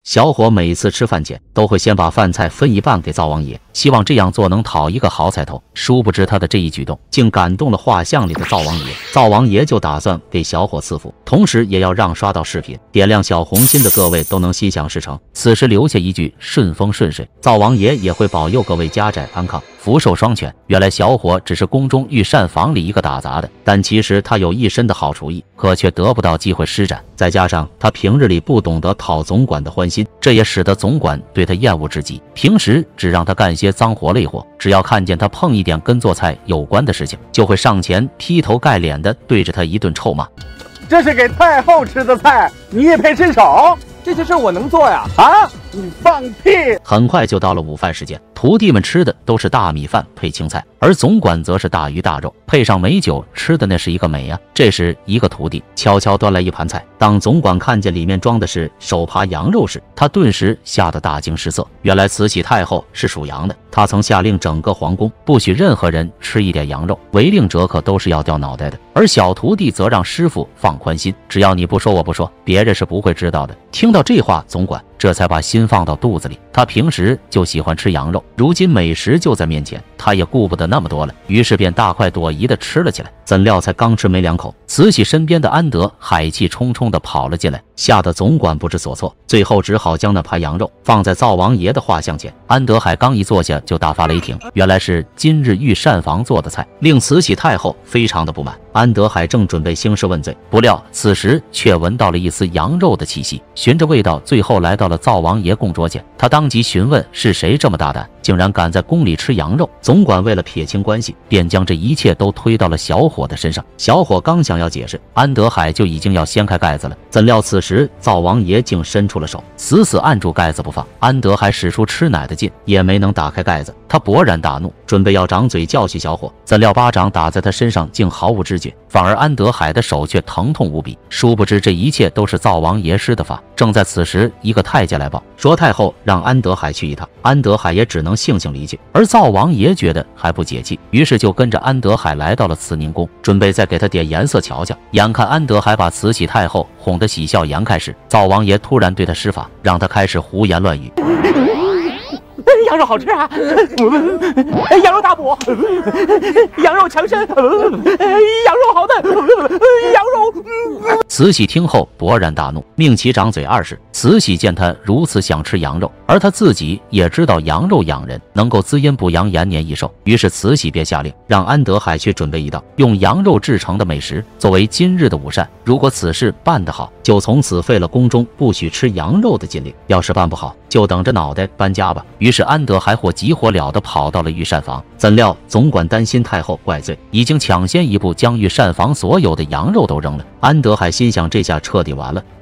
小伙每次吃饭前都会先把饭菜分一半给灶王爷，希望这样做能讨一个好彩头。殊不知他的这一举动竟感动了画像里的灶王爷，灶王爷就打算给小伙赐福，同时也要让刷到视频点亮小红心的各位都能心想事成。此时留下一句顺风顺水，灶王爷也会保佑各位家宅安康，福寿双全。原来小伙只是宫中御膳房里一个打杂的，但其实他有一身的好厨艺，可却得不到机会施展。再加上他平日里不懂得讨总管的欢心，这也使得总管对他厌恶至极。平时只让他干些脏活累活，只要看见他碰一点跟做菜有关的事情，就会上前劈头盖脸的对着他一顿臭骂。这是给太后吃的菜，你也配伸手？这些事我能做呀！啊，你放屁！很快就到了午饭时间，徒弟们吃的都是大米饭配青菜，而总管则是大鱼大肉配上美酒，吃的那是一个美呀。这时一个徒弟悄悄端来一盘菜，当总管看见里面装的是手扒羊肉时，他顿时吓得大惊失色。原来慈禧太后是属羊的，他曾下令整个皇宫不许任何人吃一点羊肉，违令者可都是要掉脑袋的。而小徒弟则让师傅放宽心，只要你不说我不说，别人是不会知道的。听到这话，总管这才把心放到肚子里。他平时就喜欢吃羊肉，如今美食就在面前，他也顾不得那么多了，于是便大快朵颐地吃了起来。怎料才刚吃没两口，慈禧身边的安德海气冲冲地跑了进来，吓得总管不知所措，最后只好将那盘羊肉放在灶王爷的画像前。安德海刚一坐下就大发雷霆，原来是今日御膳房做的菜，令慈禧太后非常的不满。安德海正准备兴师问罪，不料此时却闻到了一丝羊肉的气息，循着味道最后来到了灶王爷供桌前。他当即询问是谁这么大胆，竟然敢在宫里吃羊肉。总管为了撇清关系，便将这一切都推到了小伙的身上。小伙刚想要解释，安德海就已经要掀开盖子了，怎料此时灶王爷竟伸出了手，死死按住盖子不放。安德海使出吃奶的劲，也没能打开盖子。他勃然大怒，准备要掌嘴教训小伙，怎料巴掌打在他身上竟毫无知觉，反而安德海的手却疼痛无比。殊不知这一切都是灶王爷施的法。正在此时，一个太监来报说太后让安德海去一趟，安德海也只能悻悻离去。而灶王爷觉得还不解气，于是就跟着安德海来到了慈宁宫，准备再给他点颜色瞧瞧。眼看安德海把慈禧太后哄得喜笑颜开时，灶王爷突然对他施法，让他开始胡言乱语。羊肉好吃啊，羊肉大补，羊肉强身，羊肉好嫩，羊肉。慈禧听后勃然大怒，命其掌嘴20。慈禧见他如此想吃羊肉，而他自己也知道羊肉养人，能够滋阴补阳，延年益寿，于是慈禧便下令让安德海去准备一道用羊肉制成的美食，作为今日的午膳。如果此事办得好，就从此废了宫中不许吃羊肉的禁令；要是办不好，就等着脑袋搬家吧。于是安德海火急火燎地跑到了御膳房，怎料总管担心太后怪罪，已经抢先一步将御膳房所有的羊肉都扔了。安德海心想这下彻底完了，